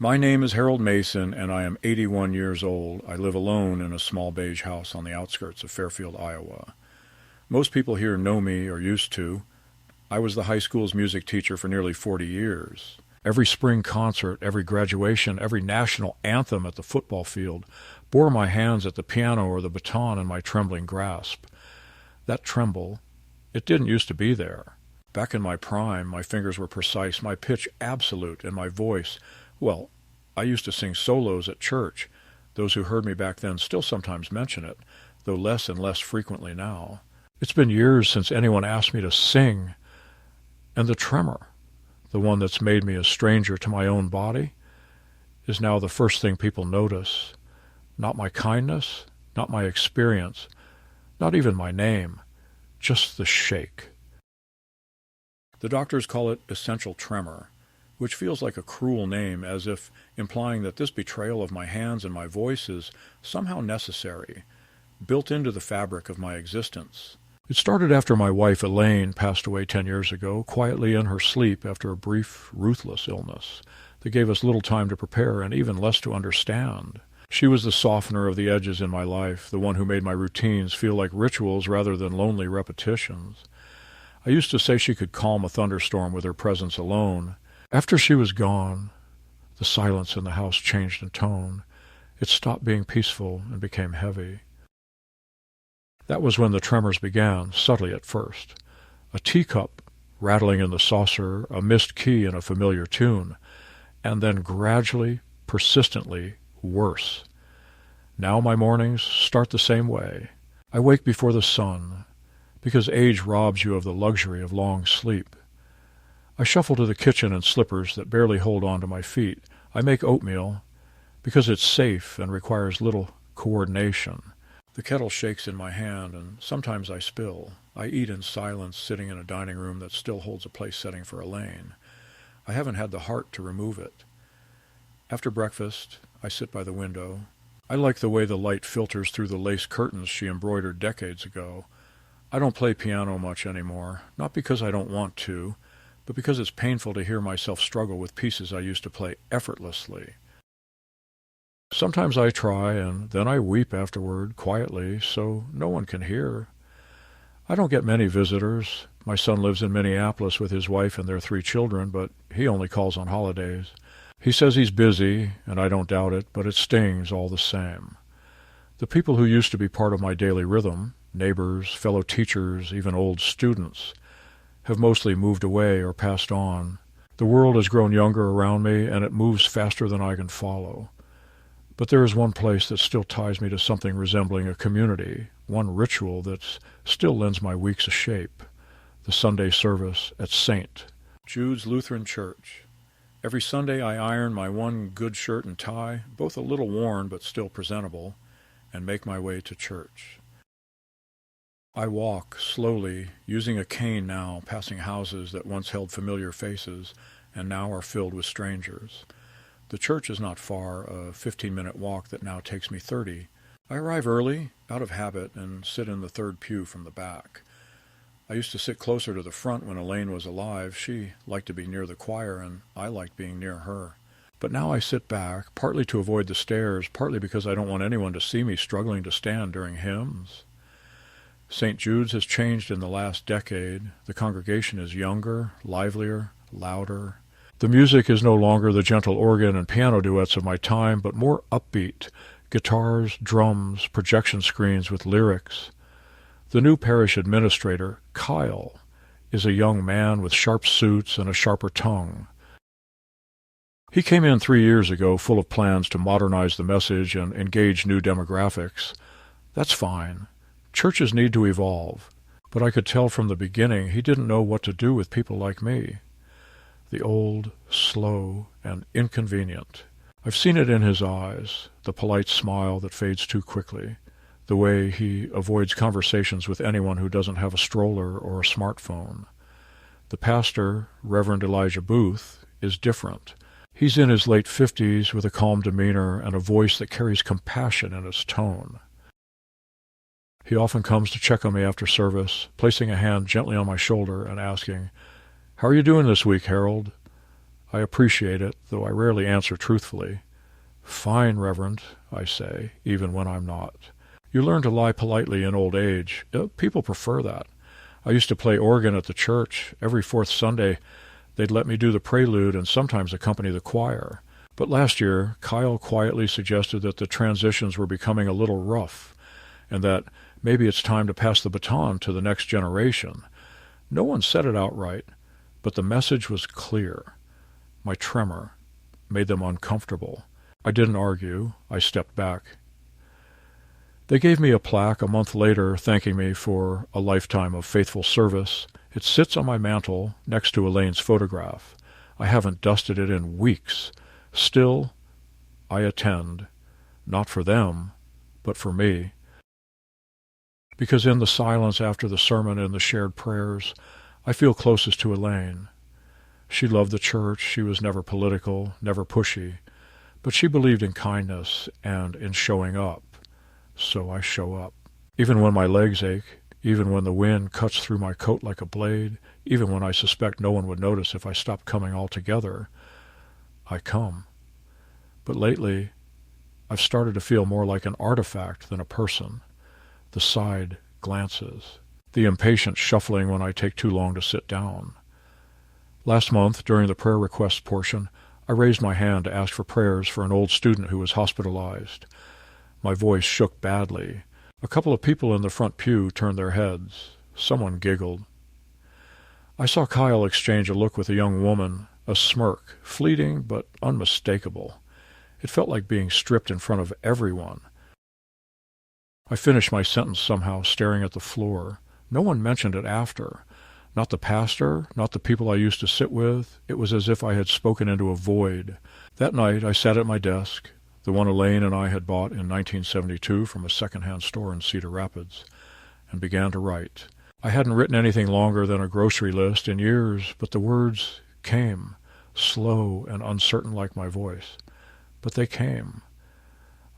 My name is Harold Mason, and I am 81 years old. I live alone in a small beige house on the outskirts of Fairfield, Iowa. Most people here know me, or used to. I was the high school's music teacher for nearly 40 years. Every spring concert, every graduation, every national anthem at the football field bore my hands at the piano or the baton in my trembling grasp. That tremble, it didn't used to be there. Back in my prime, my fingers were precise, my pitch absolute, and my voice, well, I used to sing solos at church. Those who heard me back then still sometimes mention it, though less and less frequently now. It's been years since anyone asked me to sing, and the tremor, the one that's made me a stranger to my own body, is now the first thing people notice. Not my kindness, not my experience, not even my name, just the shake. The doctors call it essential tremor, which feels like a cruel name, as if implying that this betrayal of my hands and my voice is somehow necessary, built into the fabric of my existence. It started after my wife Elaine passed away 10 years ago, quietly in her sleep after a brief, ruthless illness that gave us little time to prepare and even less to understand. She was the softener of the edges in my life, the one who made my routines feel like rituals rather than lonely repetitions. I used to say she could calm a thunderstorm with her presence alone. After she was gone, the silence in the house changed in tone. It stopped being peaceful and became heavy. That was when the tremors began, subtly at first. A teacup rattling in the saucer, a missed key in a familiar tune, and then gradually, persistently, worse. Now my mornings start the same way. I wake before the sun, because age robs you of the luxury of long sleep. I shuffle to the kitchen in slippers that barely hold on to my feet. I make oatmeal because it's safe and requires little coordination. The kettle shakes in my hand, and sometimes I spill. I eat in silence, sitting in a dining room that still holds a place setting for Elaine. I haven't had the heart to remove it. After breakfast, I sit by the window. I like the way the light filters through the lace curtains she embroidered decades ago. I don't play piano much anymore, not because I don't want to, but because it's painful to hear myself struggle with pieces I used to play effortlessly. Sometimes I try, and then I weep afterward, quietly, so no one can hear. I don't get many visitors. My son lives in Minneapolis with his wife and their 3 children, but he only calls on holidays. He says he's busy, and I don't doubt it, but it stings all the same. The people who used to be part of my daily rhythm, neighbors, fellow teachers, even old students, have mostly moved away or passed on. The world has grown younger around me, and it moves faster than I can follow. But there is one place that still ties me to something resembling a community, one ritual that still lends my weeks a shape, the Sunday service at St. Jude's Lutheran Church. Every Sunday I iron my one good shirt and tie, both a little worn but still presentable, and make my way to church. I walk slowly, using a cane now, passing houses that once held familiar faces and now are filled with strangers. The church is not far, a 15-minute walk that now takes me 30. I arrive early, out of habit, and sit in the third pew from the back. I used to sit closer to the front when Elaine was alive. She liked to be near the choir, and I liked being near her. But now I sit back, partly to avoid the stairs, partly because I don't want anyone to see me struggling to stand during hymns. St. Jude's has changed in the last decade. The congregation is younger, livelier, louder. The music is no longer the gentle organ and piano duets of my time, but more upbeat, guitars, drums, projection screens with lyrics. The new parish administrator, Kyle, is a young man with sharp suits and a sharper tongue. He came in 3 years ago full of plans to modernize the message and engage new demographics. That's fine. Churches need to evolve, but I could tell from the beginning he didn't know what to do with people like me. The old, slow, and inconvenient. I've seen it in his eyes, the polite smile that fades too quickly, the way he avoids conversations with anyone who doesn't have a stroller or a smartphone. The pastor, Reverend Elijah Booth, is different. He's in his late 50s with a calm demeanor and a voice that carries compassion in its tone. He often comes to check on me after service, placing a hand gently on my shoulder and asking, "How are you doing this week, Harold?" I appreciate it, though I rarely answer truthfully. "Fine, Reverend," I say, even when I'm not. You learn to lie politely in old age. People prefer that. I used to play organ at the church. Every fourth Sunday, they'd let me do the prelude and sometimes accompany the choir. But last year, Kyle quietly suggested that the transitions were becoming a little rough, and that maybe it's time to pass the baton to the next generation. No one said it outright, but the message was clear. My tremor made them uncomfortable. I didn't argue. I stepped back. They gave me a plaque a month later thanking me for a lifetime of faithful service. It sits on my mantel next to Elaine's photograph. I haven't dusted it in weeks. Still, I attend, not for them, but for me. Because in the silence after the sermon and the shared prayers, I feel closest to Elaine. She loved the church. She was never political, never pushy. But she believed in kindness and in showing up. So I show up. Even when my legs ache, even when the wind cuts through my coat like a blade, even when I suspect no one would notice if I stopped coming altogether, I come. But lately, I've started to feel more like an artifact than a person. The side glances, the impatient shuffling when I take too long to sit down. Last month, during the prayer requests portion, I raised my hand to ask for prayers for an old student who was hospitalized. My voice shook badly. A couple of people in the front pew turned their heads. Someone giggled. I saw Kyle exchange a look with a young woman, a smirk, fleeting but unmistakable. It felt like being stripped in front of everyone. I finished my sentence somehow, staring at the floor. No one mentioned it after. Not the pastor, not the people I used to sit with. It was as if I had spoken into a void. That night I sat at my desk, the one Elaine and I had bought in 1972 from a second-hand store in Cedar Rapids, and began to write. I hadn't written anything longer than a grocery list in years, but the words came, slow and uncertain like my voice. But they came.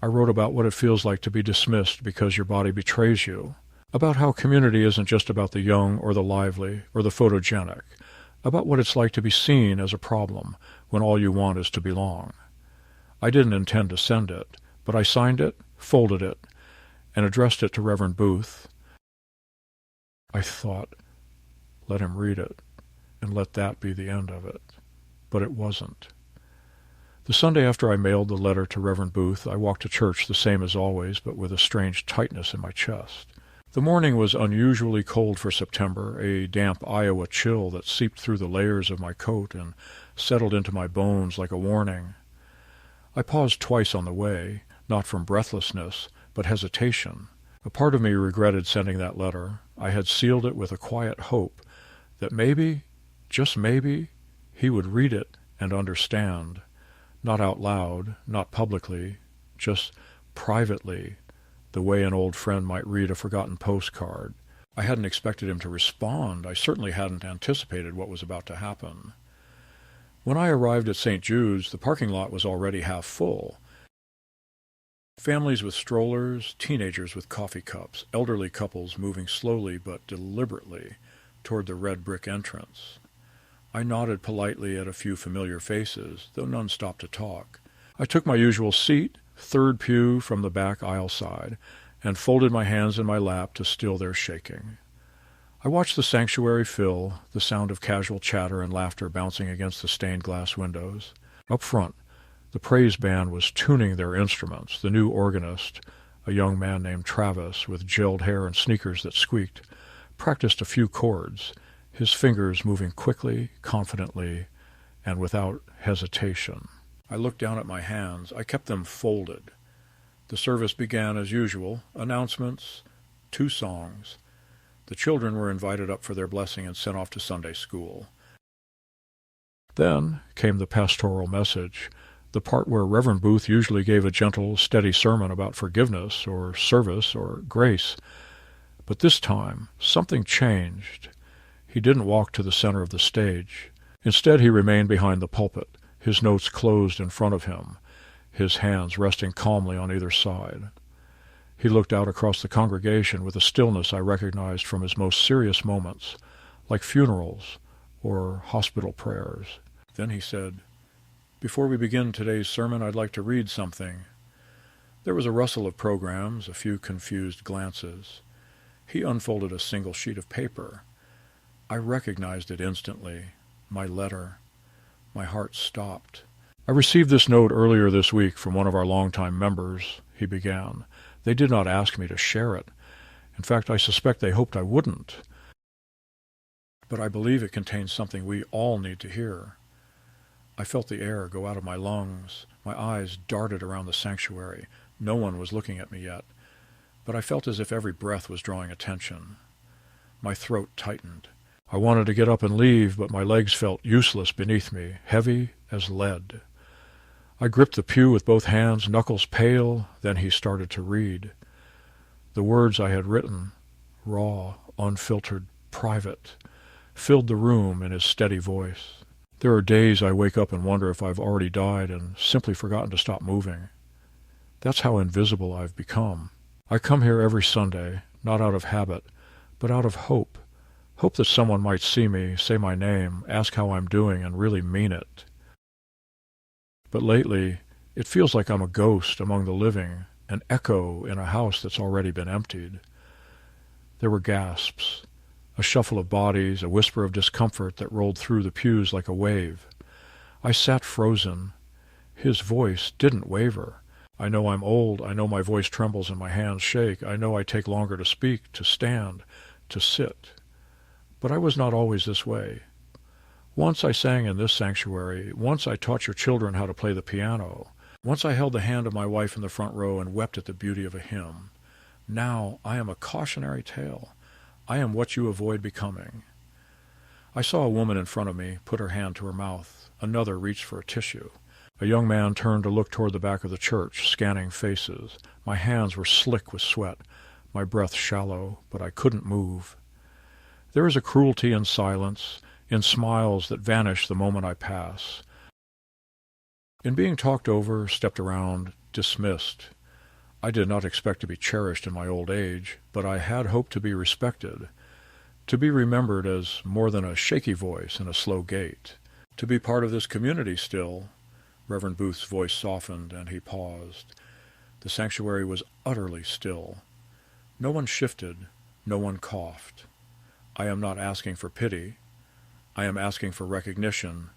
I wrote about what it feels like to be dismissed because your body betrays you, about how community isn't just about the young or the lively or the photogenic, about what it's like to be seen as a problem when all you want is to belong. I didn't intend to send it, but I signed it, folded it, and addressed it to Reverend Booth. I thought, let him read it, and let that be the end of it. But it wasn't. The Sunday after I mailed the letter to Reverend Booth, I walked to church the same as always, but with a strange tightness in my chest. The morning was unusually cold for September, a damp Iowa chill that seeped through the layers of my coat and settled into my bones like a warning. I paused twice on the way, not from breathlessness, but hesitation. A part of me regretted sending that letter. I had sealed it with a quiet hope that maybe, just maybe, he would read it and understand. Not out loud, not publicly, just privately, the way an old friend might read a forgotten postcard. I hadn't expected him to respond. I certainly hadn't anticipated what was about to happen. When I arrived at St. Jude's, the parking lot was already half full. Families with strollers, teenagers with coffee cups, elderly couples moving slowly but deliberately toward the red brick entrance. I nodded politely at a few familiar faces, though none stopped to talk. I took my usual seat, third pew from the back aisle side, and folded my hands in my lap to still their shaking. I watched the sanctuary fill, the sound of casual chatter and laughter bouncing against the stained glass windows. Up front, the praise band was tuning their instruments. The new organist, a young man named Travis with gelled hair and sneakers that squeaked, practiced a few chords, his fingers moving quickly, confidently, and without hesitation. I looked down at my hands. I kept them folded. The service began as usual, announcements, 2 songs. The children were invited up for their blessing and sent off to Sunday school. Then came the pastoral message, the part where Reverend Booth usually gave a gentle, steady sermon about forgiveness or service or grace. But this time, something changed. He didn't walk to the center of the stage. Instead, he remained behind the pulpit, his notes closed in front of him, his hands resting calmly on either side. He looked out across the congregation with a stillness I recognized from his most serious moments, like funerals or hospital prayers. Then he said, Before we begin today's sermon, I'd like to read something. There was a rustle of programs, a few confused glances. He unfolded a single sheet of paper. I recognized it instantly. My letter. My heart stopped. "I received this note earlier this week from one of our longtime members," he began. "They did not ask me to share it. In fact, I suspect they hoped I wouldn't. But I believe it contains something we all need to hear." I felt the air go out of my lungs. My eyes darted around the sanctuary. No one was looking at me yet, but I felt as if every breath was drawing attention. My throat tightened. I wanted to get up and leave, but my legs felt useless beneath me, heavy as lead. I gripped the pew with both hands, knuckles pale. Then he started to read. The words I had written, raw, unfiltered, private, filled the room in his steady voice. There are days I wake up and wonder if I've already died and simply forgotten to stop moving. That's how invisible I've become. I come here every Sunday, not out of habit, but out of hope. Hope that someone might see me, say my name, ask how I'm doing, and really mean it. But lately, it feels like I'm a ghost among the living, an echo in a house that's already been emptied. There were gasps, a shuffle of bodies, a whisper of discomfort that rolled through the pews like a wave. I sat frozen. His voice didn't waver. I know I'm old. I know my voice trembles and my hands shake. I know I take longer to speak, to stand, to sit. But I was not always this way. Once I sang in this sanctuary. Once I taught your children how to play the piano. Once I held the hand of my wife in the front row and wept at the beauty of a hymn. Now I am a cautionary tale. I am what you avoid becoming. I saw a woman in front of me put her hand to her mouth. Another reached for a tissue. A young man turned to look toward the back of the church, scanning faces. My hands were slick with sweat, my breath shallow, but I couldn't move. There is a cruelty in silence, in smiles that vanish the moment I pass. In being talked over, stepped around, dismissed. I did not expect to be cherished in my old age, but I had hoped to be respected, to be remembered as more than a shaky voice and a slow gait, to be part of this community still. Reverend Booth's voice softened, and he paused. The sanctuary was utterly still. No one shifted, no one coughed. I am not asking for pity. I am asking for recognition,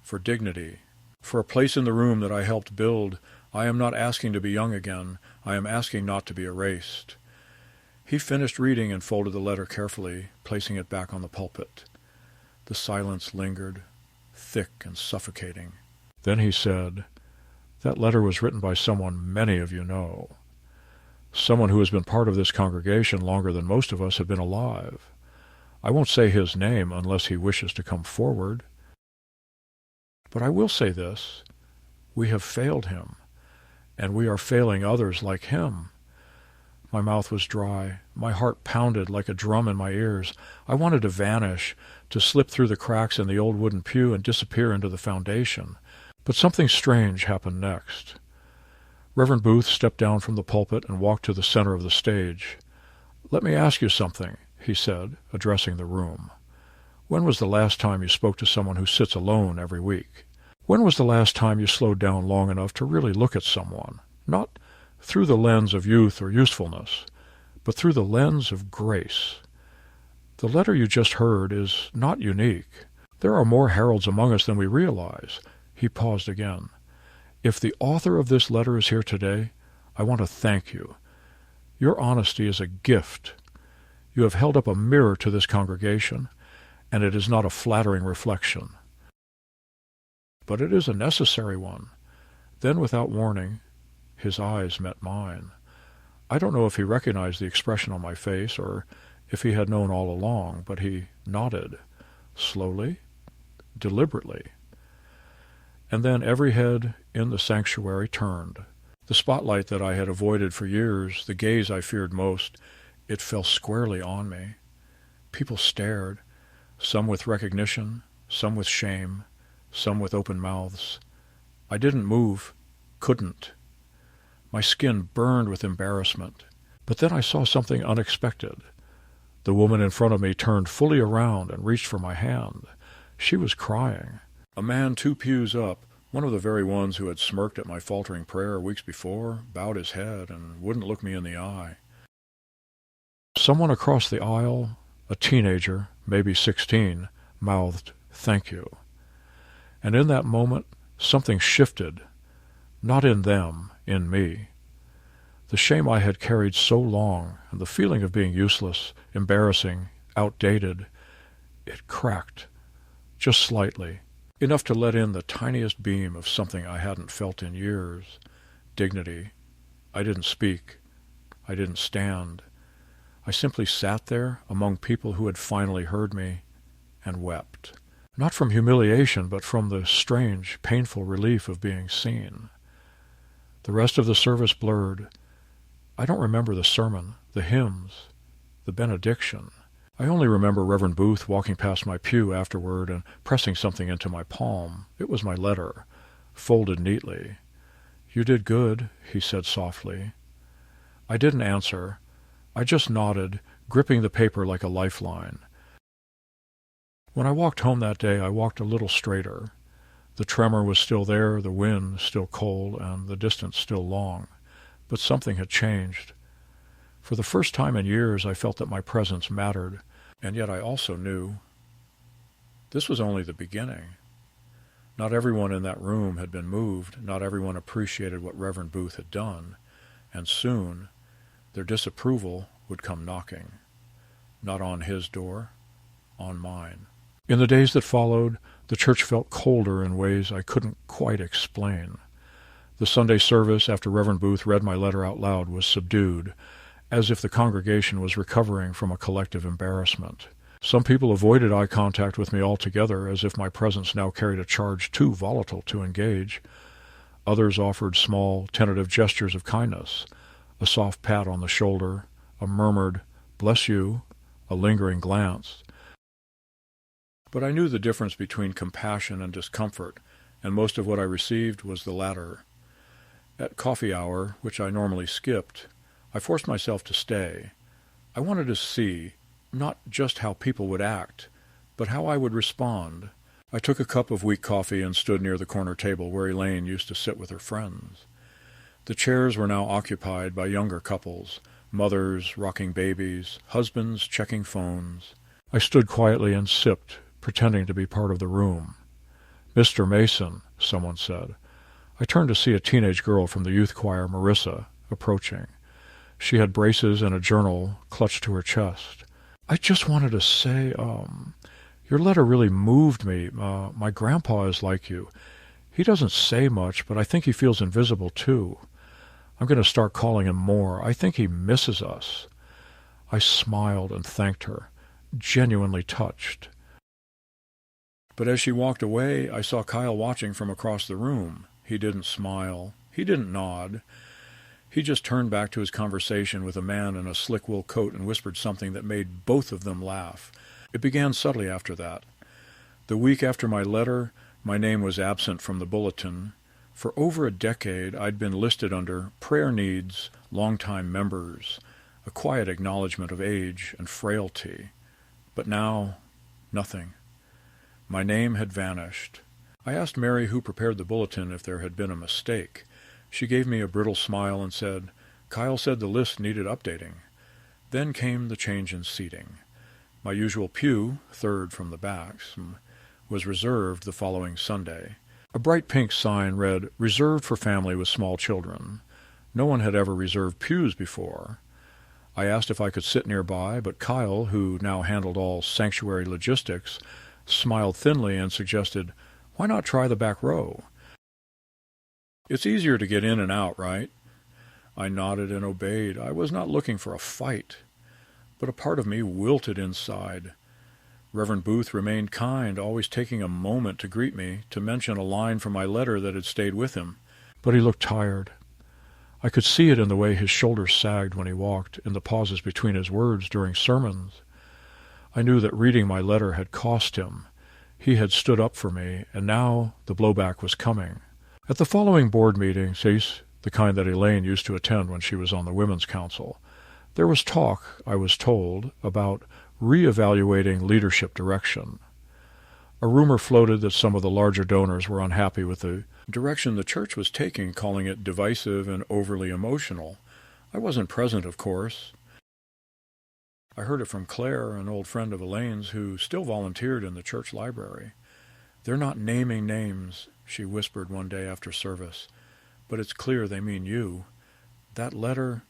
for dignity, for a place in the room that I helped build. I am not asking to be young again. I am asking not to be erased. He finished reading and folded the letter carefully, placing it back on the pulpit. The silence lingered, thick and suffocating. Then he said, "That letter was written by someone many of you know. Someone who has been part of this congregation longer than most of us have been alive. I won't say his name unless he wishes to come forward. But I will say this. We have failed him, and we are failing others like him." My mouth was dry. My heart pounded like a drum in my ears. I wanted to vanish, to slip through the cracks in the old wooden pew and disappear into the foundation. But something strange happened next. Reverend Booth stepped down from the pulpit and walked to the center of the stage. "Let me ask you something," he said, addressing the room. "When was the last time you spoke to someone who sits alone every week? When was the last time you slowed down long enough to really look at someone, not through the lens of youth or usefulness, but through the lens of grace? The letter you just heard is not unique. There are more heralds among us than we realize." He paused again. "If the author of this letter is here today, I want to thank you. Your honesty is a gift. You have held up a mirror to this congregation, and it is not a flattering reflection. But it is a necessary one." Then, without warning, his eyes met mine. I don't know if he recognized the expression on my face or if he had known all along, but he nodded, slowly, deliberately. And then every head in the sanctuary turned. The spotlight that I had avoided for years, the gaze I feared most, it fell squarely on me. People stared, some with recognition, some with shame, some with open mouths. I didn't move, couldn't. My skin burned with embarrassment. But then I saw something unexpected. The woman in front of me turned fully around and reached for my hand. She was crying. A man 2 pews up, One of the very ones who had smirked at my faltering prayer weeks before bowed his head and wouldn't look me in the eye. Someone across the aisle, a teenager, maybe 16, mouthed, "Thank you." And in that moment, something shifted, not in them, in me. The shame I had carried so long, and the feeling of being useless, embarrassing, outdated, it cracked, just slightly, enough to let in the tiniest beam of something I hadn't felt in years. Dignity. I didn't speak. I didn't stand. I simply sat there among people who had finally heard me and wept. Not from humiliation, but from the strange, painful relief of being seen. The rest of the service blurred. I don't remember the sermon, the hymns, the benediction. I only remember Reverend Booth walking past my pew afterward and pressing something into my palm. It was my letter, folded neatly. "You did good," he said softly. I didn't answer. I just nodded, gripping the paper like a lifeline. When I walked home that day, I walked a little straighter. The tremor was still there, the wind still cold, and the distance still long. But something had changed. For the first time in years, I felt that my presence mattered, and yet I also knew this was only the beginning. Not everyone in that room had been moved, not everyone appreciated what Reverend Booth had done, and soon their disapproval would come knocking. Not on his door, on mine. In the days that followed, the church felt colder in ways I couldn't quite explain. The Sunday service, after Reverend Booth read my letter out loud, was subdued, as if the congregation was recovering from a collective embarrassment. Some people avoided eye contact with me altogether, as if my presence now carried a charge too volatile to engage. Others offered small, tentative gestures of kindness, a soft pat on the shoulder, a murmured, "Bless you," a lingering glance. But I knew the difference between compassion and discomfort, and most of what I received was the latter. At coffee hour, which I normally skipped, I forced myself to stay. I wanted to see, not just how people would act, but how I would respond. I took a cup of weak coffee and stood near the corner table where Elaine used to sit with her friends. The chairs were now occupied by younger couples, mothers rocking babies, husbands checking phones. I stood quietly and sipped, pretending to be part of the room. "Mr. Mason," someone said. I turned to see a teenage girl from the youth choir, Marissa, approaching. She had braces and a journal clutched to her chest. "I just wanted to say, your letter really moved me. My grandpa is like you. He doesn't say much, but I think he feels invisible, too. I'm going to start calling him more. I think he misses us." I smiled and thanked her, genuinely touched. But as she walked away, I saw Kyle watching from across the room. He didn't smile. He didn't nod. He just turned back to his conversation with a man in a slick wool coat and whispered something that made both of them laugh. It began subtly after that. The week after my letter, my name was absent from the bulletin. For over a decade, I'd been listed under prayer needs, longtime members, a quiet acknowledgement of age and frailty. But now, nothing. My name had vanished. I asked Mary, who prepared the bulletin, if there had been a mistake. She gave me a brittle smile and said, "Kyle said the list needed updating." Then came the change in seating. My usual pew, third from the backs, was reserved the following Sunday. A bright pink sign read, "Reserved for family with small children." No one had ever reserved pews before. I asked if I could sit nearby, but Kyle, who now handled all sanctuary logistics, smiled thinly and suggested, "Why not try the back row? It's easier to get in and out, right?" I nodded and obeyed. I was not looking for a fight, but a part of me wilted inside. Reverend Booth remained kind, always taking a moment to greet me, to mention a line from my letter that had stayed with him. But he looked tired. I could see it in the way his shoulders sagged when he walked, in the pauses between his words during sermons. I knew that reading my letter had cost him. He had stood up for me, and now the blowback was coming. At the following board meeting, the kind that Elaine used to attend when she was on the Women's Council, there was talk, I was told, about re-evaluating leadership direction. A rumor floated that some of the larger donors were unhappy with the direction the church was taking, calling it divisive and overly emotional. I wasn't present, of course. I heard it from Claire, an old friend of Elaine's who still volunteered in the church library. "They're not naming names," she whispered one day after service, "but it's clear they mean you. That letter,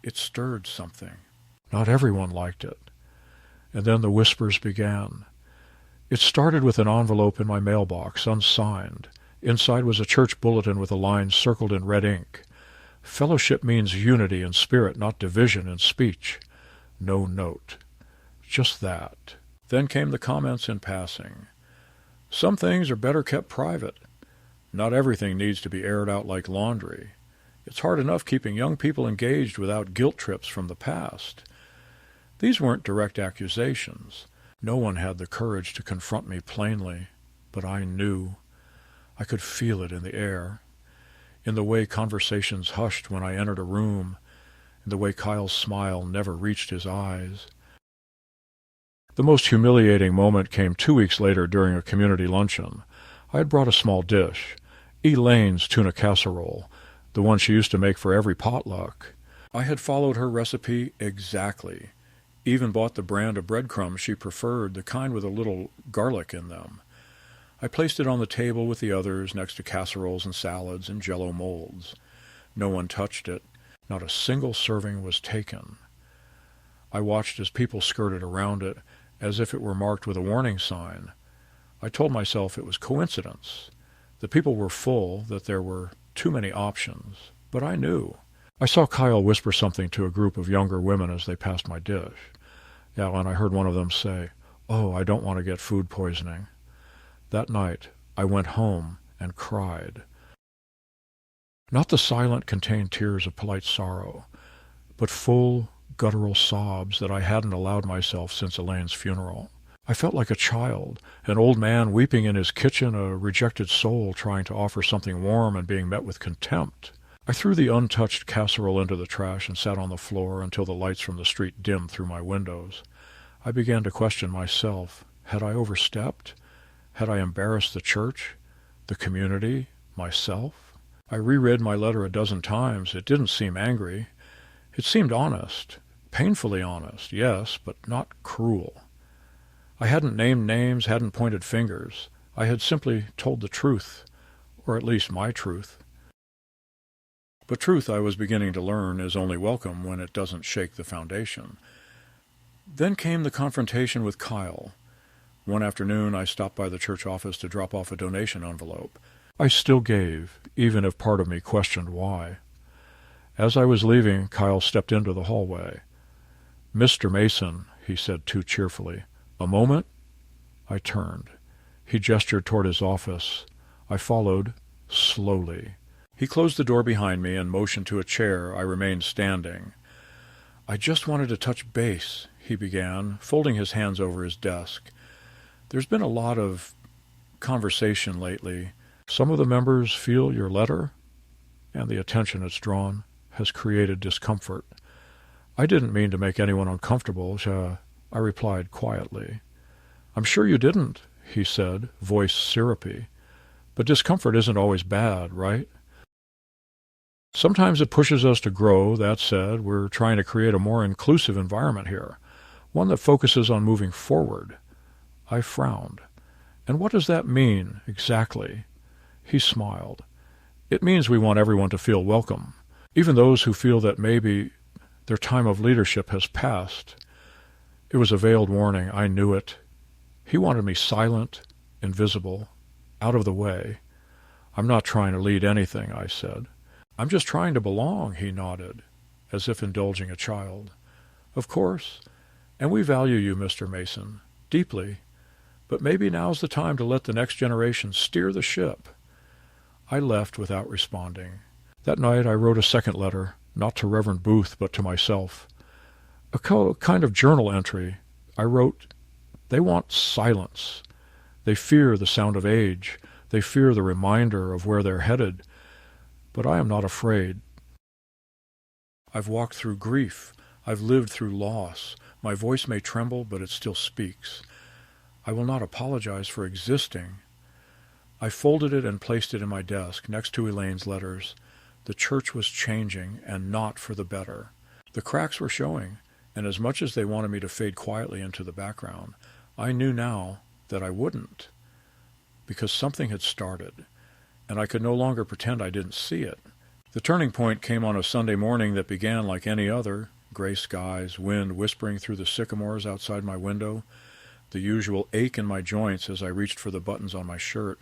it stirred something." Not everyone liked it. And then the whispers began. It started with an envelope in my mailbox, unsigned. Inside was a church bulletin with a line circled in red ink. "Fellowship means unity in spirit, not division in speech." No note. Just that. Then came the comments in passing. "Some things are better kept private. Not everything needs to be aired out like laundry. It's hard enough keeping young people engaged without guilt trips from the past." These weren't direct accusations. No one had the courage to confront me plainly, but I knew. I could feel it in the air, in the way conversations hushed when I entered a room, in the way Kyle's smile never reached his eyes. The most humiliating moment came 2 weeks later during a community luncheon. I had brought a small dish, Elaine's tuna casserole, the one she used to make for every potluck. I had followed her recipe exactly, even bought the brand of breadcrumbs she preferred, the kind with a little garlic in them. I placed it on the table with the others next to casseroles and salads and Jell-O molds. No one touched it. Not a single serving was taken. I watched as people skirted around it, as if it were marked with a warning sign. I told myself it was coincidence. The people were full, that there were too many options. But I knew. I saw Kyle whisper something to a group of younger women as they passed my dish. Yeah, and I heard one of them say, "Oh, I don't want to get food poisoning." That night, I went home and cried. Not the silent, contained tears of polite sorrow, but full, guttural sobs that I hadn't allowed myself since Elaine's funeral. I felt like a child, an old man weeping in his kitchen, a rejected soul trying to offer something warm and being met with contempt. I threw the untouched casserole into the trash and sat on the floor until the lights from the street dimmed through my windows. I began to question myself. Had I overstepped? Had I embarrassed the church, the community, myself? I reread my letter a dozen times. It didn't seem angry. It seemed honest, painfully honest, yes, but not cruel. I hadn't named names, hadn't pointed fingers. I had simply told the truth, or at least my truth. But truth, I was beginning to learn, is only welcome when it doesn't shake the foundation. Then came the confrontation with Kyle. One afternoon, I stopped by the church office to drop off a donation envelope. I still gave, even if part of me questioned why. As I was leaving, Kyle stepped into the hallway. "Mr. Mason," he said too cheerfully. "A moment?" I turned. He gestured toward his office. I followed, slowly. He closed the door behind me and motioned to a chair. I remained standing. "I just wanted to touch base," he began, folding his hands over his desk. "There's been a lot of conversation lately. Some of the members feel your letter, and the attention it's drawn, has created discomfort. I didn't mean to make anyone uncomfortable," I replied quietly. "I'm sure you didn't," he said, voice syrupy. "But discomfort isn't always bad, right? Sometimes it pushes us to grow. That said, we're trying to create a more inclusive environment here, one that focuses on moving forward." I frowned. "And what does that mean, exactly?" He smiled. "It means we want everyone to feel welcome, even those who feel that maybe their time of leadership has passed." It was a veiled warning. I knew it. He wanted me silent, invisible, out of the way. "I'm not trying to lead anything," I said. "I'm just trying to belong," he nodded, as if indulging a child. "Of course, and we value you, Mr. Mason, deeply, but maybe now's the time to let the next generation steer the ship." I left without responding. That night I wrote a second letter, not to Reverend Booth, but to myself. A kind of journal entry. I wrote, "They want silence. They fear the sound of age. They fear the reminder of where they're headed. But I am not afraid. I've walked through grief. I've lived through loss. My voice may tremble, but it still speaks. I will not apologize for existing. I folded it and placed it in my desk next to Elaine's letters. The church was changing, and not for the better. The cracks were showing, and as much as they wanted me to fade quietly into the background, I knew now that I wouldn't, because something had started, and I could no longer pretend I didn't see it. The turning point came on a Sunday morning that began like any other: gray skies, wind whispering through the sycamores outside my window, the usual ache in my joints as I reached for the buttons on my shirt.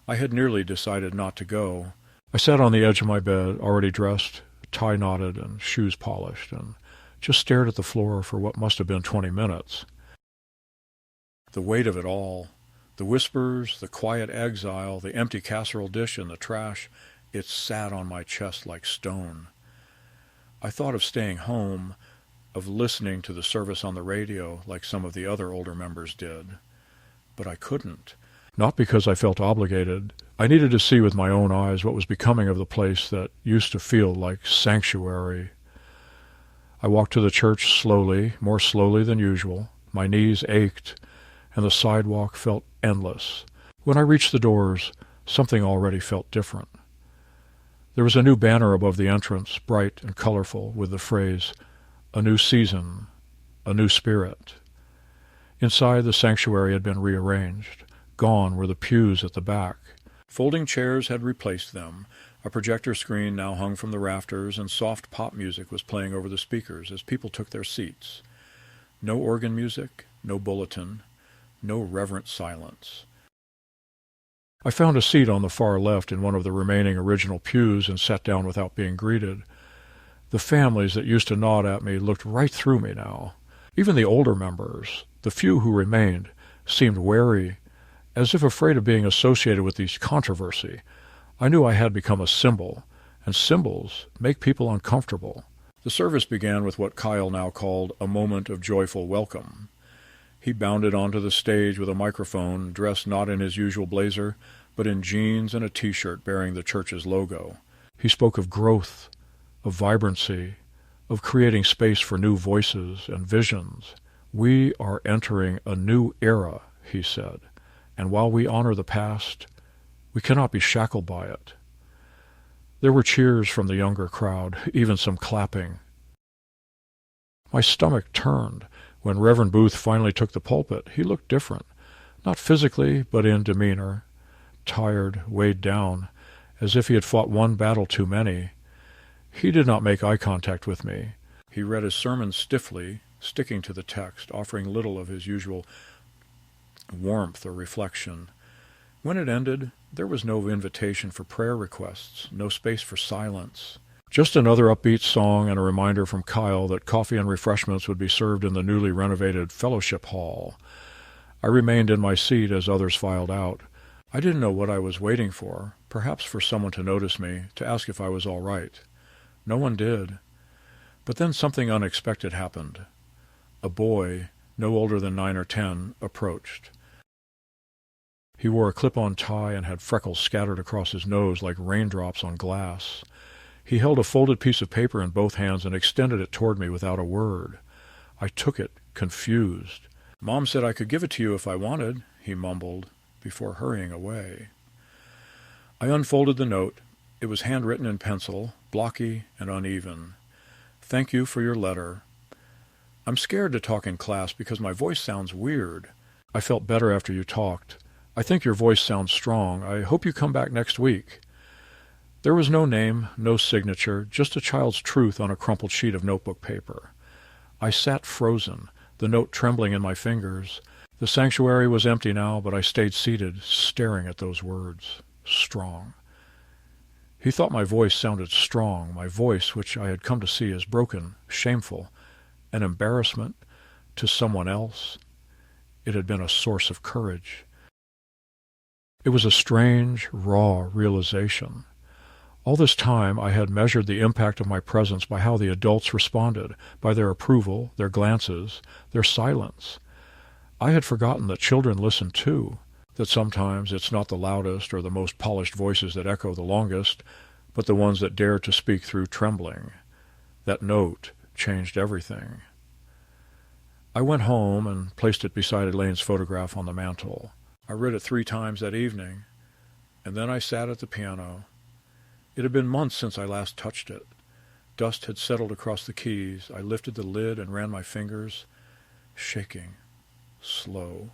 I had nearly decided not to go. I sat on the edge of my bed, already dressed, tie knotted and shoes polished, and just stared at the floor for what must have been 20 minutes. The weight of it all, the whispers, the quiet exile, the empty casserole dish in the trash, it sat on my chest like stone. I thought of staying home, of listening to the service on the radio like some of the other older members did. But I couldn't. Not because I felt obligated. I needed to see with my own eyes what was becoming of the place that used to feel like sanctuary. I walked to the church slowly, more slowly than usual. My knees ached, and the sidewalk felt endless. When I reached the doors, something already felt different. There was a new banner above the entrance, bright and colorful, with the phrase, "A new season, a new spirit." Inside, the sanctuary had been rearranged. Gone were the pews at the back. Folding chairs had replaced them. A projector screen now hung from the rafters, and soft pop music was playing over the speakers as people took their seats. No organ music, no bulletin, no reverent silence. I found a seat on the far left in one of the remaining original pews and sat down without being greeted. The families that used to nod at me looked right through me now. Even the older members, the few who remained, seemed wary, as if afraid of being associated with this controversy. I knew I had become a symbol, and symbols make people uncomfortable. The service began with what Kyle now called a moment of joyful welcome. He bounded onto the stage with a microphone, dressed not in his usual blazer, but in jeans and a T-shirt bearing the church's logo. He spoke of growth, of vibrancy, of creating space for new voices and visions. "We are entering a new era," he said, "and while we honor the past, we cannot be shackled by it." There were cheers from the younger crowd, even some clapping. My stomach turned. When Reverend Booth finally took the pulpit, he looked different, not physically, but in demeanor, tired, weighed down, as if he had fought one battle too many. He did not make eye contact with me. He read his sermon stiffly, sticking to the text, offering little of his usual warmth or reflection. When it ended, there was no invitation for prayer requests, no space for silence. Just another upbeat song and a reminder from Kyle that coffee and refreshments would be served in the newly renovated fellowship hall. I remained in my seat as others filed out. I didn't know what I was waiting for, perhaps for someone to notice me, to ask if I was all right. No one did. But then something unexpected happened. A boy, no older than 9 or 10, approached. He wore a clip-on tie and had freckles scattered across his nose like raindrops on glass. He held a folded piece of paper in both hands and extended it toward me without a word. I took it, confused. "Mom said I could give it to you if I wanted," he mumbled, before hurrying away. I unfolded the note. It was handwritten in pencil, blocky and uneven. "Thank you for your letter. I'm scared to talk in class because my voice sounds weird. I felt better after you talked. I think your voice sounds strong. I hope you come back next week." There was no name, no signature, just a child's truth on a crumpled sheet of notebook paper. I sat frozen, the note trembling in my fingers. The sanctuary was empty now, but I stayed seated, staring at those words. Strong. He thought my voice sounded strong, my voice which I had come to see as broken, shameful, an embarrassment to someone else. It had been a source of courage. It was a strange, raw realization. All this time I had measured the impact of my presence by how the adults responded, by their approval, their glances, their silence. I had forgotten that children listen too, that sometimes it's not the loudest or the most polished voices that echo the longest, but the ones that dare to speak through trembling. That note changed everything. I went home and placed it beside Elaine's photograph on the mantel. I read it 3 times that evening. And then I sat at the piano. It had been months since I last touched it. Dust had settled across the keys. I lifted the lid and ran my fingers, shaking, slow,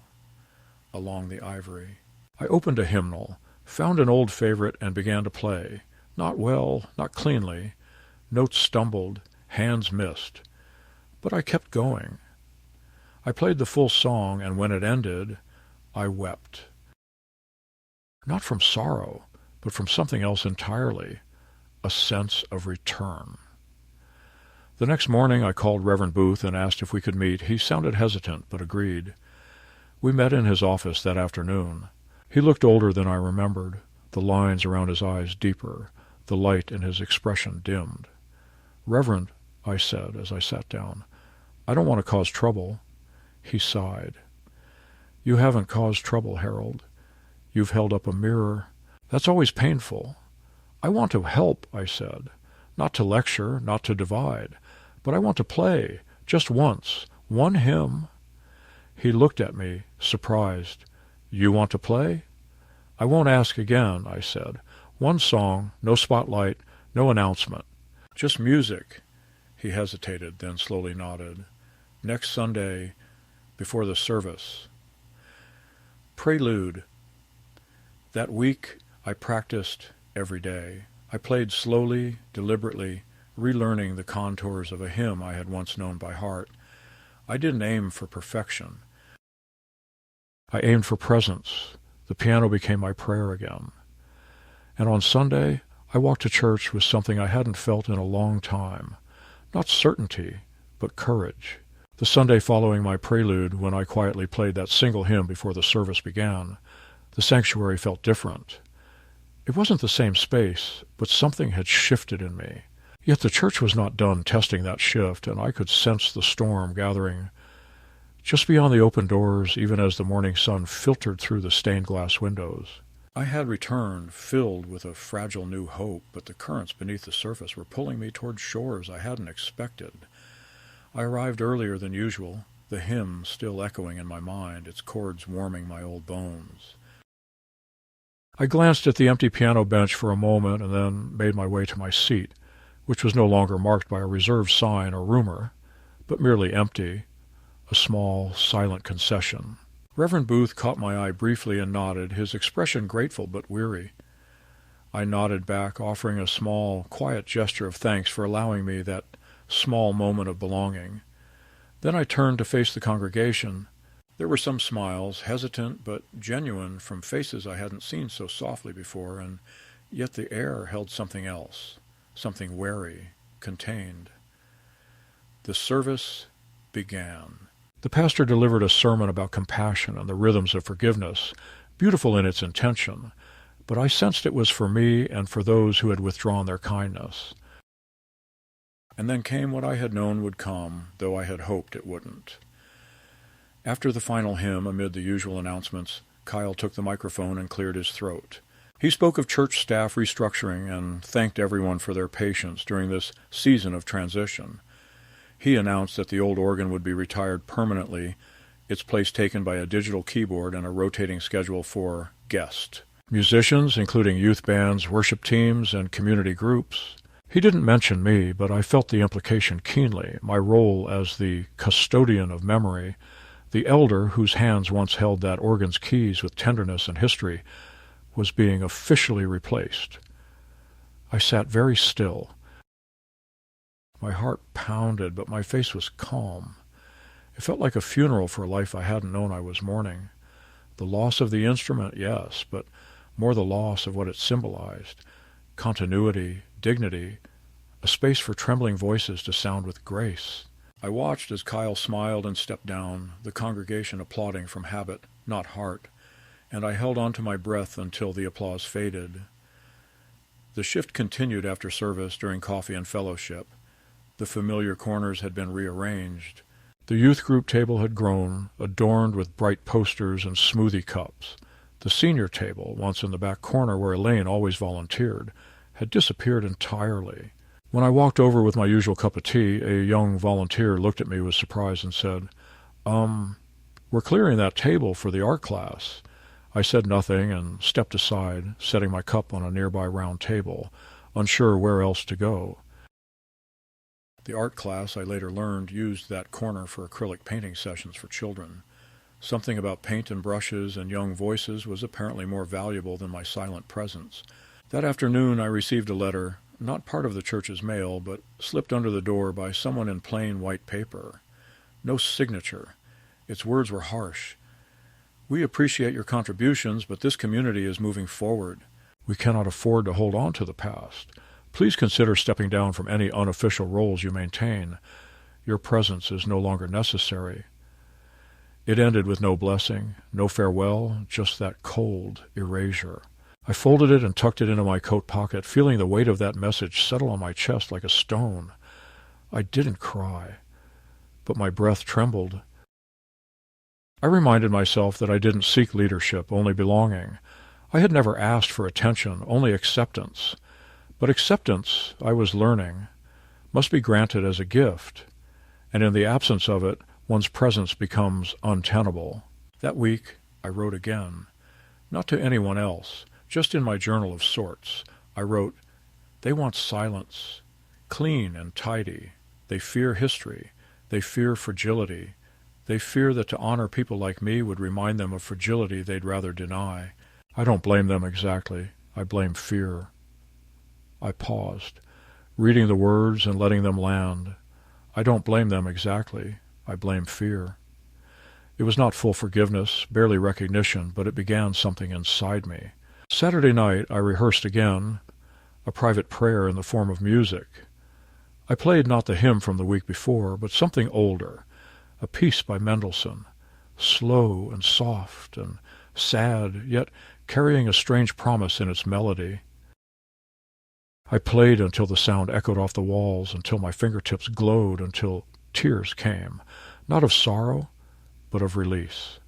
along the ivory. I opened a hymnal, found an old favorite, and began to play. Not well, not cleanly. Notes stumbled, hands missed. But I kept going. I played the full song, and when it ended, I wept. Not from sorrow, but from something else entirely, a sense of return. The next morning I called Reverend Booth and asked if we could meet. He sounded hesitant, but agreed. We met in his office that afternoon. He looked older than I remembered, the lines around his eyes deeper, the light in his expression dimmed. "Reverend," I said as I sat down, "I don't want to cause trouble." He sighed. "You haven't caused trouble, Harold. You've held up a mirror. That's always painful." "I want to help," I said. "Not to lecture, not to divide. But I want to play, just once, one hymn." He looked at me, surprised. "You want to play?" "I won't ask again," I said. "One song, no spotlight, no announcement. Just music." He hesitated, then slowly nodded. "Next Sunday, before the service." Prelude. That week I practiced every day. I played slowly, deliberately, relearning the contours of a hymn I had once known by heart. I didn't aim for perfection. I aimed for presence. The piano became my prayer again. And on Sunday, I walked to church with something I hadn't felt in a long time. Not certainty, but courage. The Sunday following my prelude, when I quietly played that single hymn before the service began, the sanctuary felt different. It wasn't the same space, but something had shifted in me. Yet the church was not done testing that shift, and I could sense the storm gathering just beyond the open doors, even as the morning sun filtered through the stained glass windows. I had returned, filled with a fragile new hope, but the currents beneath the surface were pulling me toward shores I hadn't expected. I arrived earlier than usual, the hymn still echoing in my mind, its chords warming my old bones. I glanced at the empty piano bench for a moment and then made my way to my seat, which was no longer marked by a reserved sign or rumor, but merely empty, a small, silent concession. Reverend Booth caught my eye briefly and nodded, his expression grateful but weary. I nodded back, offering a small, quiet gesture of thanks for allowing me that small moment of belonging. Then I turned to face the congregation. There were some smiles, hesitant but genuine, from faces I hadn't seen so softly before, and yet the air held something else, something wary, contained. The service began. The pastor delivered a sermon about compassion and the rhythms of forgiveness, beautiful in its intention, but I sensed it was for me and for those who had withdrawn their kindness. And then came what I had known would come, though I had hoped it wouldn't. After the final hymn, amid the usual announcements, Kyle took the microphone and cleared his throat. He spoke of church staff restructuring and thanked everyone for their patience during this season of transition. He announced that the old organ would be retired permanently, its place taken by a digital keyboard and a rotating schedule for guest musicians, including youth bands, worship teams, and community groups. He didn't mention me, but I felt the implication keenly, my role as the custodian of memory, the elder whose hands once held that organ's keys with tenderness and history, was being officially replaced. I sat very still. My heart pounded, but my face was calm. It felt like a funeral for a life I hadn't known I was mourning. The loss of the instrument, yes, but more the loss of what it symbolized. Continuity, dignity, a space for trembling voices to sound with grace. I watched as Kyle smiled and stepped down, the congregation applauding from habit, not heart, and I held on to my breath until the applause faded. The shift continued after service during coffee and fellowship. The familiar corners had been rearranged. The youth group table had grown, adorned with bright posters and smoothie cups. The senior table, once in the back corner where Elaine always volunteered, had disappeared entirely. When I walked over with my usual cup of tea, a young volunteer looked at me with surprise and said, We're clearing that table for the art class. I said nothing and stepped aside, setting my cup on a nearby round table, unsure where else to go. The art class, I later learned, used that corner for acrylic painting sessions for children. Something about paint and brushes and young voices was apparently more valuable than my silent presence. That afternoon I received a letter, not part of the church's mail, but slipped under the door by someone in plain white paper. No signature. Its words were harsh. "We appreciate your contributions, but this community is moving forward. We cannot afford to hold on to the past. Please consider stepping down from any unofficial roles you maintain. Your presence is no longer necessary." It ended with no blessing, no farewell, just that cold erasure. I folded it and tucked it into my coat pocket, feeling the weight of that message settle on my chest like a stone. I didn't cry, but my breath trembled. I reminded myself that I didn't seek leadership, only belonging. I had never asked for attention, only acceptance. But acceptance, I was learning, must be granted as a gift, and in the absence of it, one's presence becomes untenable. That week, I wrote again. Not to anyone else, just in my journal of sorts. I wrote, "They want silence, clean and tidy. They fear history. They fear fragility. They fear that to honor people like me would remind them of fragility they'd rather deny. I don't blame them exactly. I blame fear." I paused, reading the words and letting them land. I don't blame them exactly. I blame fear. It was not full forgiveness, barely recognition, but it began something inside me. Saturday night I rehearsed again, a private prayer in the form of music. I played not the hymn from the week before, but something older, a piece by Mendelssohn, slow and soft and sad, yet carrying a strange promise in its melody. I played until the sound echoed off the walls, until my fingertips glowed, until tears came, not of sorrow, but of release.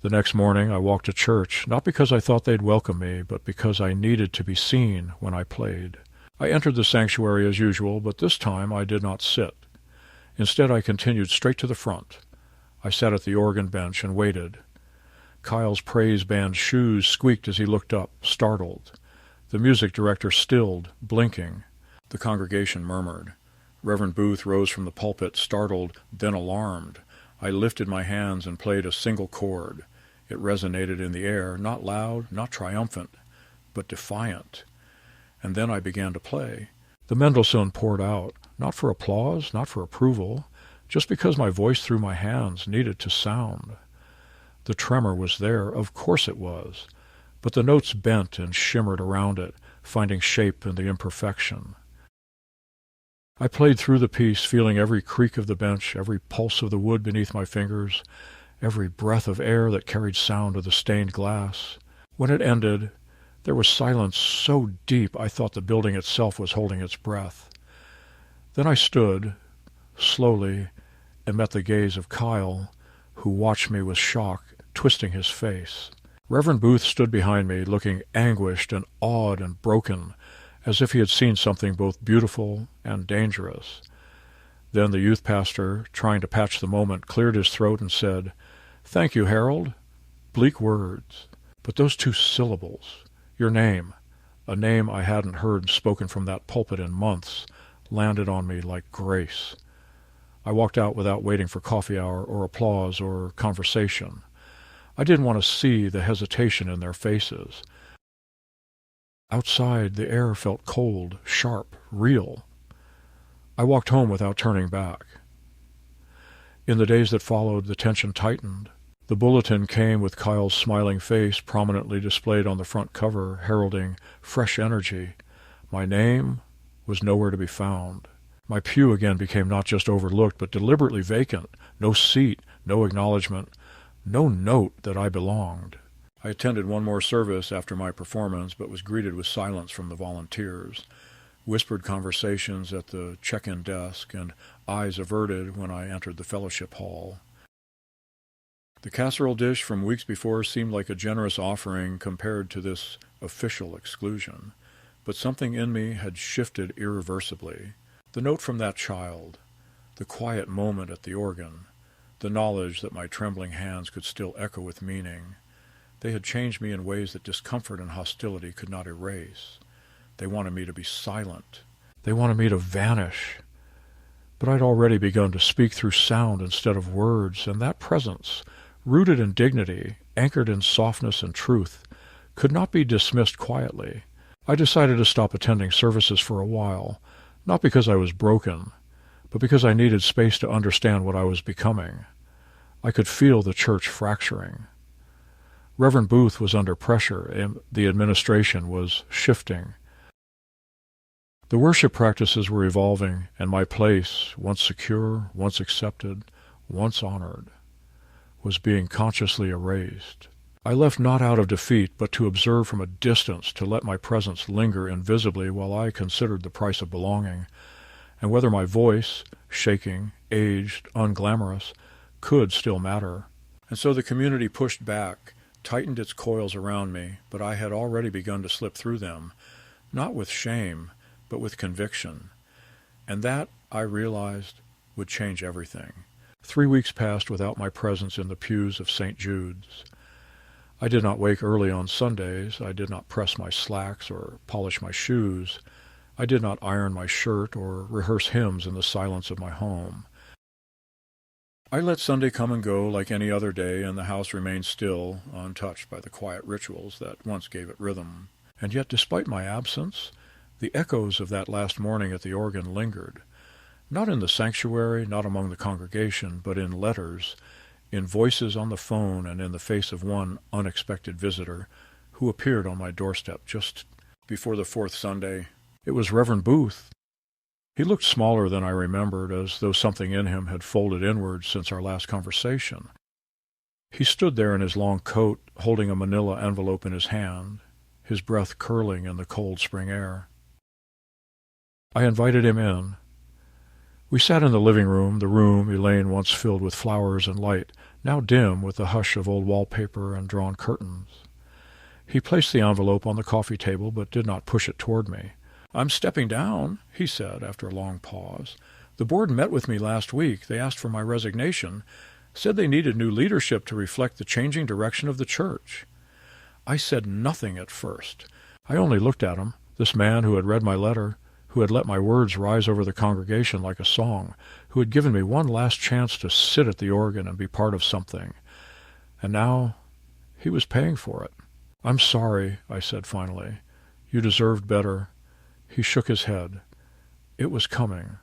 The next morning I walked to church, not because I thought they'd welcome me, but because I needed to be seen when I played. I entered the sanctuary as usual, but this time I did not sit. Instead I continued straight to the front. I sat at the organ bench and waited. Kyle's praise band shoes squeaked as he looked up, startled. The music director stilled, blinking. The congregation murmured. Reverend Booth rose from the pulpit, startled, then alarmed. I lifted my hands and played a single chord. It resonated in the air, not loud, not triumphant, but defiant. And then I began to play. The Mendelssohn poured out, not for applause, not for approval, just because my voice through my hands needed to sound. The tremor was there, of course it was, but the notes bent and shimmered around it, finding shape in the imperfection. I played through the piece, feeling every creak of the bench, every pulse of the wood beneath my fingers, every breath of air that carried sound of the stained glass. When it ended, there was silence so deep I thought the building itself was holding its breath. Then I stood, slowly, and met the gaze of Kyle, who watched me with shock, twisting his face. Reverend Booth stood behind me, looking anguished and awed and broken, as if he had seen something both beautiful and dangerous. Then the youth pastor, trying to patch the moment, cleared his throat and said, "Thank you, Harold." Bleak words, but those 2 syllables, your name, a name I hadn't heard spoken from that pulpit in months, landed on me like grace. I walked out without waiting for coffee hour or applause or conversation. I didn't want to see the hesitation in their faces. Outside, the air felt cold, sharp, real. I walked home without turning back. In the days that followed, the tension tightened. The bulletin came with Kyle's smiling face prominently displayed on the front cover, heralding fresh energy. My name was nowhere to be found. My pew again became not just overlooked, but deliberately vacant. No seat, no acknowledgement, no note that I belonged. I attended one more service after my performance, but was greeted with silence from the volunteers, whispered conversations at the check-in desk, and eyes averted when I entered the fellowship hall. The casserole dish from weeks before seemed like a generous offering compared to this official exclusion, but something in me had shifted irreversibly. The note from that child, the quiet moment at the organ, the knowledge that my trembling hands could still echo with meaning, They had changed me in ways that discomfort and hostility could not erase. They wanted me to be silent. They wanted me to vanish. But I'd already begun to speak through sound instead of words, and that presence, rooted in dignity, anchored in softness and truth, could not be dismissed quietly. I decided to stop attending services for a while, not because I was broken, but because I needed space to understand what I was becoming. I could feel the church fracturing. Reverend Booth was under pressure, and the administration was shifting. The worship practices were evolving, and my place, once secure, once accepted, once honored, was being consciously erased. I left not out of defeat, but to observe from a distance, to let my presence linger invisibly while I considered the price of belonging, and whether my voice, shaking, aged, unglamorous, could still matter. And so the community pushed back, tightened its coils around me, but I had already begun to slip through them, not with shame, but with conviction. And that, I realized, would change everything. 3 weeks passed without my presence in the pews of St. Jude's. I did not wake early on Sundays. I did not press my slacks or polish my shoes. I did not iron my shirt or rehearse hymns in the silence of my home. I let Sunday come and go like any other day, and the house remained still, untouched by the quiet rituals that once gave it rhythm. And yet, despite my absence, the echoes of that last morning at the organ lingered, not in the sanctuary, not among the congregation, but in letters, in voices on the phone, and in the face of one unexpected visitor who appeared on my doorstep just before the fourth Sunday. It was Reverend Booth. He looked smaller than I remembered, as though something in him had folded inward since our last conversation. He stood there in his long coat, holding a manila envelope in his hand, his breath curling in the cold spring air. I invited him in. We sat in the living room, the room Elaine once filled with flowers and light, now dim with the hush of old wallpaper and drawn curtains. He placed the envelope on the coffee table, but did not push it toward me. "I'm stepping down," he said after a long pause. "The board met with me last week. They asked for my resignation, said they needed new leadership to reflect the changing direction of the church." I said nothing at first. I only looked at him, this man who had read my letter, who had let my words rise over the congregation like a song, who had given me one last chance to sit at the organ and be part of something. And now he was paying for it. "I'm sorry," I said finally. "You deserved better." He shook his head. "It was coming.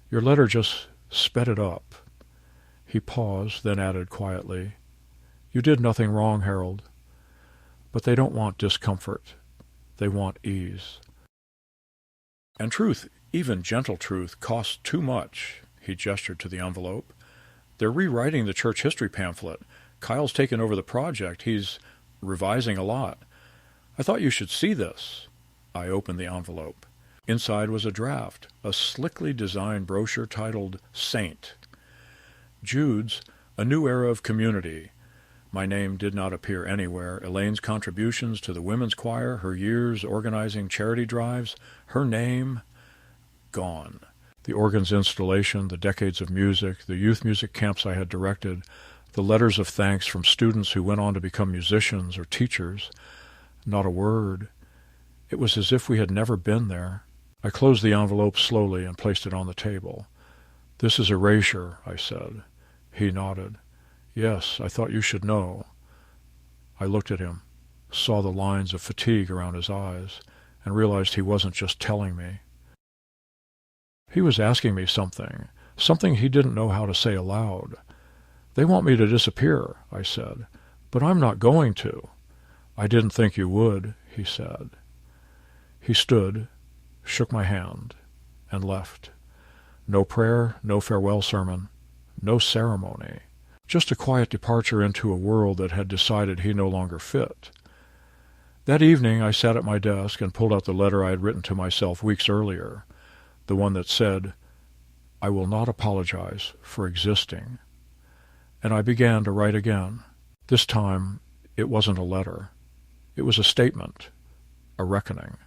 Your letter just sped it up." He paused, then added quietly, "You did nothing wrong, Harold. But they don't want discomfort. They want ease." And truth, even gentle truth, costs too much. He gestured to the envelope. "They're rewriting the church history pamphlet. Kyle's taken over the project. He's revising a lot. I thought you should see this." I opened the envelope. Inside was a draft, a slickly designed brochure titled Saint. Jude's, A New Era of Community. My name did not appear anywhere. Elaine's contributions to the women's choir, her years organizing charity drives, her name, gone. The organ's installation, the decades of music, the youth music camps I had directed, the letters of thanks from students who went on to become musicians or teachers. Not a word. It was as if we had never been there. I closed the envelope slowly and placed it on the table. "This is erasure," I said. He nodded. "Yes, I thought you should know." I looked at him, saw the lines of fatigue around his eyes, and realized he wasn't just telling me. He was asking me something he didn't know how to say aloud. "They want me to disappear," I said, "but I'm not going to." "I didn't think you would," he said. He stood, shook my hand, and left. No prayer, no farewell sermon, no ceremony. Just a quiet departure into a world that had decided he no longer fit. That evening I sat at my desk and pulled out the letter I had written to myself weeks earlier, the one that said, "I will not apologize for existing." And I began to write again. This time it wasn't a letter. It was a statement, a reckoning.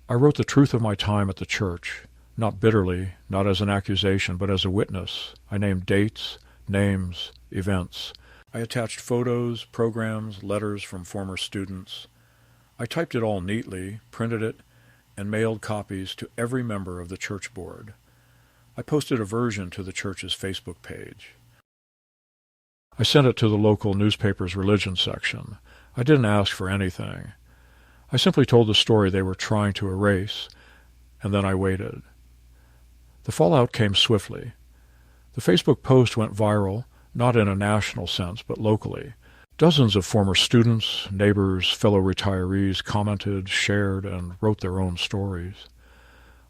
I wrote the truth of my time at the church, not bitterly, not as an accusation, but as a witness. I named dates, names, events. I attached photos, programs, letters from former students. I typed it all neatly, printed it, and mailed copies to every member of the church board. I posted a version to the church's Facebook page. I sent it to the local newspaper's religion section. I didn't ask for anything. I simply told the story they were trying to erase, and then I waited. The fallout came swiftly. The Facebook post went viral, not in a national sense, but locally. Dozens of former students, neighbors, fellow retirees commented, shared, and wrote their own stories.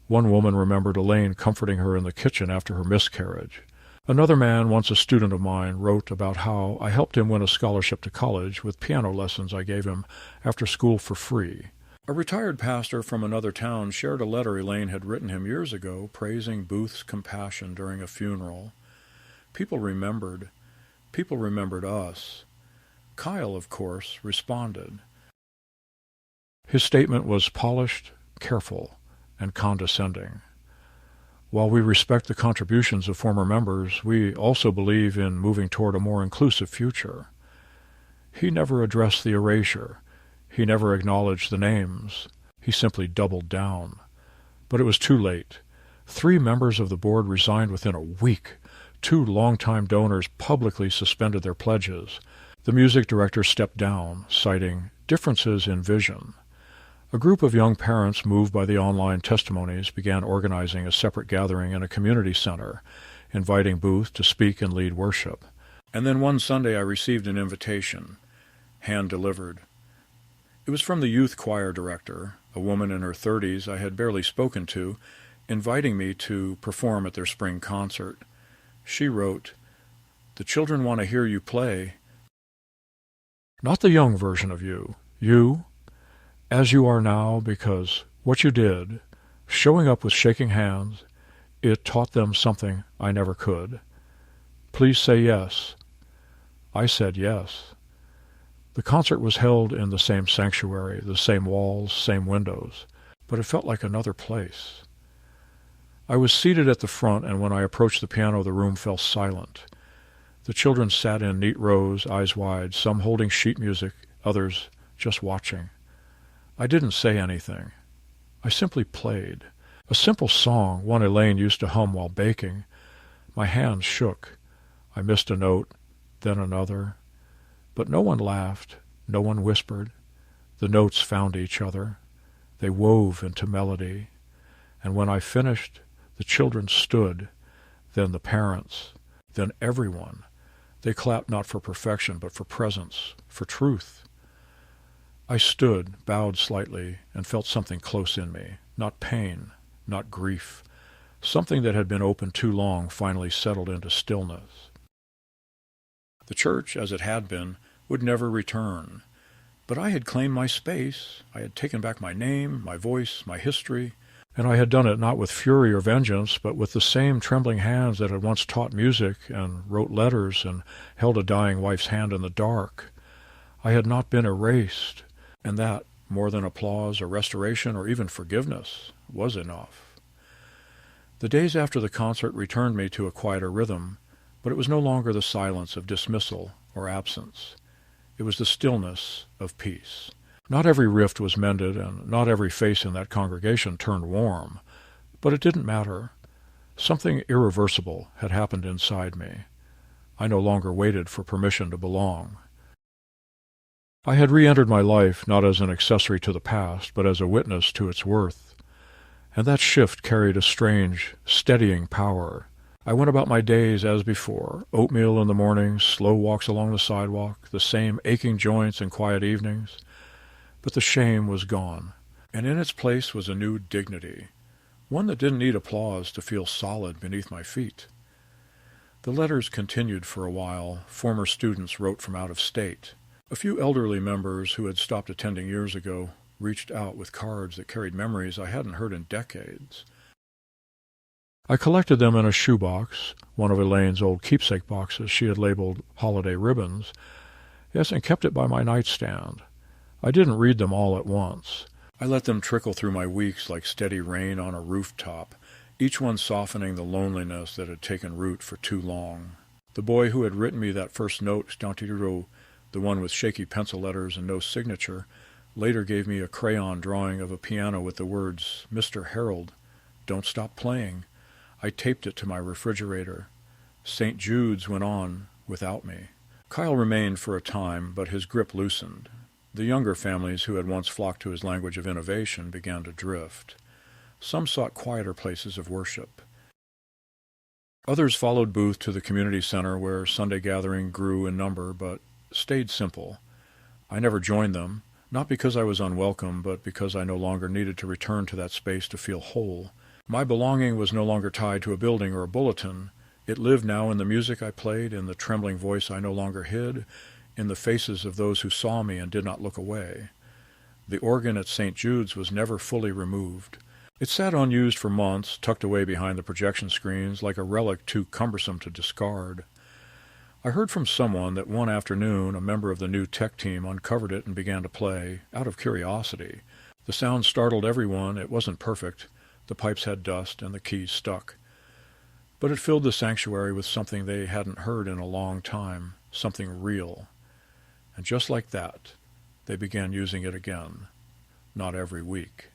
One woman remembered Elaine comforting her in the kitchen after her miscarriage. Another man, once a student of mine, wrote about how I helped him win a scholarship to college with piano lessons I gave him after school for free. A retired pastor from another town shared a letter Elaine had written him years ago praising Booth's compassion during a funeral. People remembered. People remembered us. Kyle, of course, responded. His statement was polished, careful, and condescending. While we respect the contributions of former members, we also believe in moving toward a more inclusive future. He never addressed the erasure. He never acknowledged the names. He simply doubled down. But it was too late. 3 members of the board resigned within a week. 2 longtime donors publicly suspended their pledges. The music director stepped down, citing differences in vision. A group of young parents moved by the online testimonies began organizing a separate gathering in a community center, inviting Booth to speak and lead worship. And then one Sunday I received an invitation, hand-delivered. It was from the youth choir director, a woman in her 30s I had barely spoken to, inviting me to perform at their spring concert. She wrote, "The children want to hear you play. Not the young version of you. You, as you are now, because what you did, showing up with shaking hands, it taught them something I never could. Please say yes." I said yes. The concert was held in the same sanctuary, the same walls, same windows, but it felt like another place. I was seated at the front, and when I approached the piano, the room fell silent. The children sat in neat rows, eyes wide, some holding sheet music, others just watching. I didn't say anything. I simply played. A simple song, one Elaine used to hum while baking. My hands shook. I missed a note, then another. But no one laughed, no one whispered. The notes found each other. They wove into melody. And when I finished, the children stood, then the parents, then everyone. They clapped not for perfection, but for presence, for truth. I stood, bowed slightly, and felt something close in me, not pain, not grief. Something that had been open too long finally settled into stillness. The church, as it had been, would never return. But I had claimed my space. I had taken back my name, my voice, my history, and I had done it not with fury or vengeance, but with the same trembling hands that had once taught music and wrote letters and held a dying wife's hand in the dark. I had not been erased, and that, more than applause or restoration or even forgiveness, was enough. The days after the concert returned me to a quieter rhythm, but it was no longer the silence of dismissal or absence. It was the stillness of peace. Not every rift was mended, and not every face in that congregation turned warm, but it didn't matter. Something irreversible had happened inside me. I no longer waited for permission to belong. I had re-entered my life not as an accessory to the past, but as a witness to its worth. And that shift carried a strange, steadying power. I went about my days as before, oatmeal in the morning, slow walks along the sidewalk, the same aching joints and quiet evenings. But the shame was gone, and in its place was a new dignity, one that didn't need applause to feel solid beneath my feet. The letters continued for a while. Former students wrote from out of state. A few elderly members who had stopped attending years ago reached out with cards that carried memories I hadn't heard in decades. I collected them in a shoebox, one of Elaine's old keepsake boxes she had labeled holiday ribbons, yes, and kept it by my nightstand. I didn't read them all at once. I let them trickle through my weeks like steady rain on a rooftop, each one softening the loneliness that had taken root for too long. The boy who had written me that first note, Stantiro, the one with shaky pencil letters and no signature, later gave me a crayon drawing of a piano with the words, "Mr. Harold, don't stop playing." I taped it to my refrigerator. St. Jude's went on without me. Kyle remained for a time, but his grip loosened. The younger families who had once flocked to his language of innovation began to drift. Some sought quieter places of worship. Others followed Booth to the community center where Sunday gathering grew in number, but stayed simple. I never joined them, not because I was unwelcome, but because I no longer needed to return to that space to feel whole. My belonging was no longer tied to a building or a bulletin. It lived now in the music I played, in the trembling voice I no longer hid, in the faces of those who saw me and did not look away. The organ at St. Jude's was never fully removed. It sat unused for months, tucked away behind the projection screens, like a relic too cumbersome to discard. I heard from someone that one afternoon a member of the new tech team uncovered it and began to play, out of curiosity. The sound startled everyone. It wasn't perfect. The pipes had dust and the keys stuck. But it filled the sanctuary with something they hadn't heard in a long time, something real. And just like that, they began using it again. Not every week.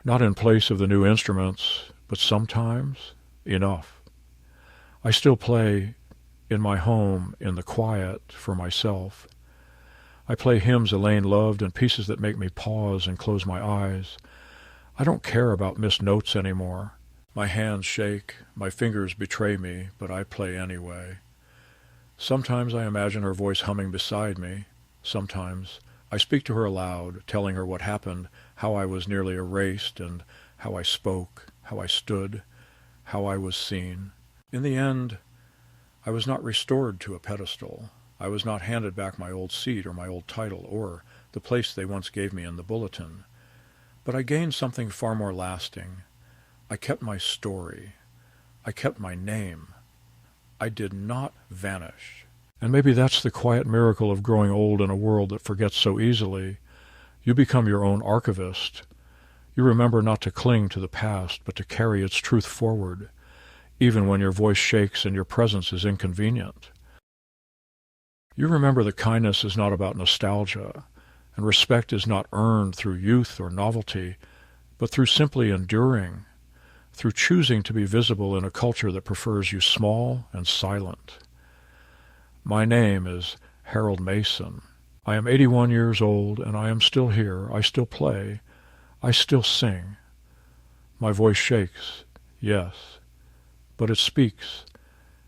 Not in place of the new instruments, but sometimes enough. I still play in my home, in the quiet, for myself. I play hymns Elaine loved and pieces that make me pause and close my eyes. I don't care about missed notes anymore. My hands shake, my fingers betray me, but I play anyway. Sometimes I imagine her voice humming beside me. Sometimes I speak to her aloud, telling her what happened, how I was nearly erased, and how I spoke, how I stood, how I was seen. In the end, I was not restored to a pedestal. I was not handed back my old seat or my old title or the place they once gave me in the bulletin. But I gained something far more lasting. I kept my story. I kept my name. I did not vanish. And maybe that's the quiet miracle of growing old in a world that forgets so easily. You become your own archivist. You remember not to cling to the past, but to carry its truth forward, even when your voice shakes and your presence is inconvenient. You remember that kindness is not about nostalgia, and respect is not earned through youth or novelty, but through simply enduring, through choosing to be visible in a culture that prefers you small and silent. My name is Harold Mason. I am 81 years old, and I am still here. I still play. I still sing. My voice shakes, yes, but it speaks,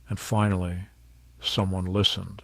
and finally someone listened.